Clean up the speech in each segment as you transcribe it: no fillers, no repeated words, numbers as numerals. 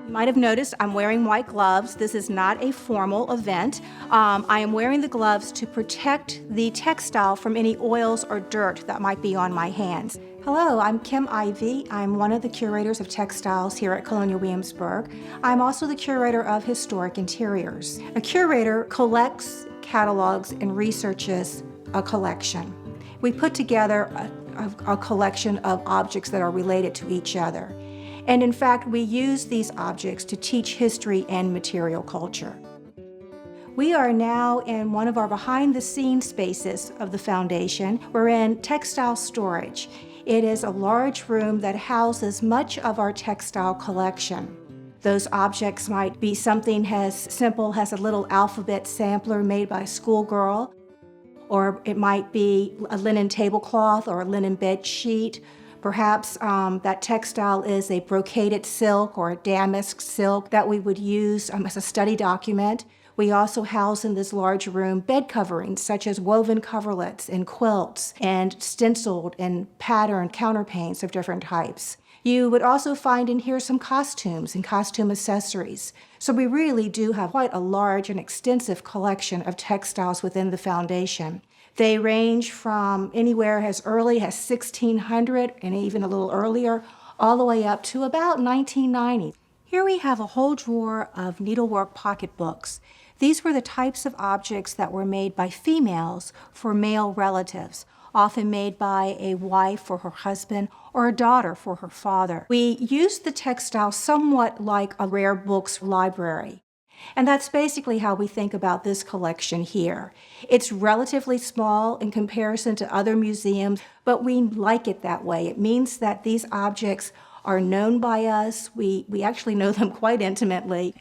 You might have noticed I'm wearing white gloves. This is not a formal event. I am wearing the gloves to protect the textile from any oils or dirt that might be on my hands. Hello, I'm Kim Ivey. I'm one of the curators of textiles here at Colonial Williamsburg. I'm also the curator of historic interiors. A curator collects, catalogs, and researches a collection. We put together a collection of objects that are related to each other. And in fact, we use these objects to teach history and material culture. We are now in one of our behind-the-scenes spaces of the foundation. We're in Textile Storage. It is a large room that houses much of our textile collection. Those objects might be something as simple as a little alphabet sampler made by a schoolgirl, or it might be a linen tablecloth or a linen bed sheet. Perhaps that textile is a brocaded silk or a damask silk that we would use as a study document. We also house in this large room bed coverings such as woven coverlets and quilts and stenciled and patterned counterpanes of different types. You would also find in here some costumes and costume accessories. So we really do have quite a large and extensive collection of textiles within the foundation. They range from anywhere as early as 1600 and even a little earlier, all the way up to about 1990. Here we have a whole drawer of needlework pocketbooks. These were the types of objects that were made by females for male relatives, often made by a wife for her husband or a daughter for her father. We used the textile somewhat like a rare books library. And that's basically how we think about this collection here. It's relatively small in comparison to other museums, but we like it that way. It means that these objects are known by us. We actually know them quite intimately.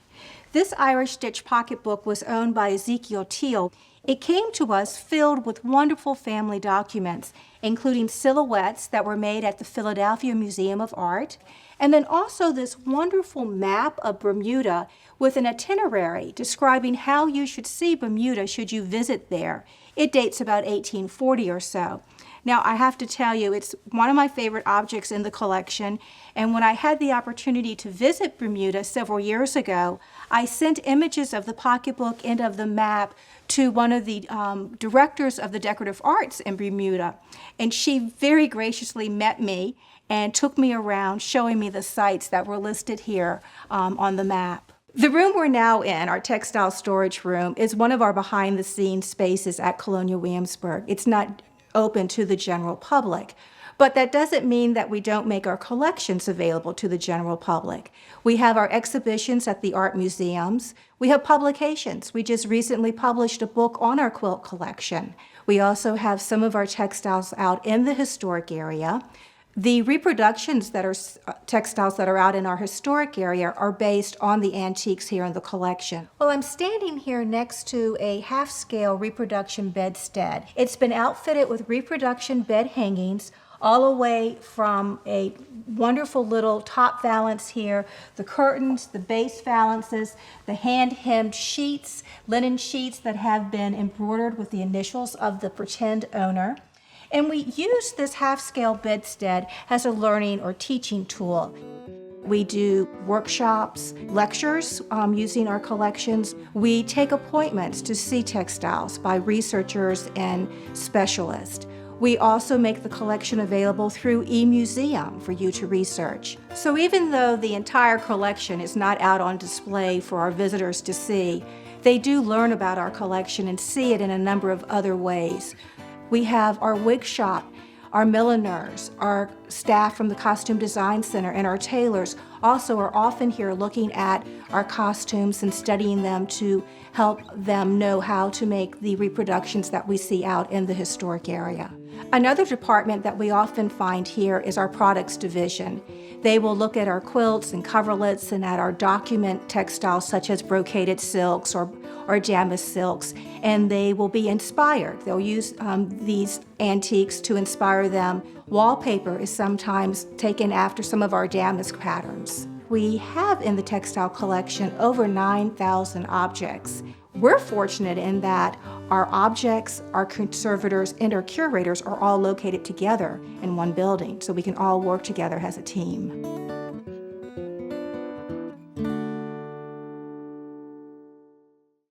This Irish stitch pocketbook was owned by Ezekiel Teal. It came to us filled with wonderful family documents, including silhouettes that were made at the Philadelphia Museum of Art, and then also this wonderful map of Bermuda with an itinerary describing how you should see Bermuda should you visit there. It dates about 1840 or so. Now, I have to tell you, it's one of my favorite objects in the collection, and when I had the opportunity to visit Bermuda several years ago, I sent images of the pocketbook and of the map to one of the directors of the decorative arts in Bermuda, and she very graciously met me and took me around showing me the sites that were listed here on the map. The room we're now in, our textile storage room, is one of our behind-the-scenes spaces at Colonial Williamsburg. It's not open to the general public, but that doesn't mean that we don't make our collections available to the general public. We have our exhibitions at the art museums. We have publications. We just recently published a book on our quilt collection. We also have some of our textiles out in the historic area. The reproductions that are textiles that are out in our historic area are based on the antiques here in the collection. Well, I'm standing here next to a half-scale reproduction bedstead. It's been outfitted with reproduction bed hangings all the way from a wonderful little top valance here, the curtains, the base valances, the hand-hemmed sheets, linen sheets that have been embroidered with the initials of the pretend owner. And we use this half-scale bedstead as a learning or teaching tool. We do workshops, lectures using our collections. We take appointments to see textiles by researchers and specialists. We also make the collection available through eMuseum for you to research. So even though the entire collection is not out on display for our visitors to see, they do learn about our collection and see it in a number of other ways. We have our wig shop, our milliners, our staff from the Costume Design Center, and our tailors also are often here looking at our costumes and studying them to help them know how to make the reproductions that we see out in the historic area. Another department that we often find here is our products division. They will look at our quilts and coverlets and at our document textiles such as brocaded silks or damask silks, and they will be inspired. They'll use these antiques to inspire them. Wallpaper is sometimes taken after some of our damask patterns. We have in the textile collection over 9,000 objects. We're fortunate in that our objects, our conservators, and our curators are all located together in one building, so we can all work together as a team.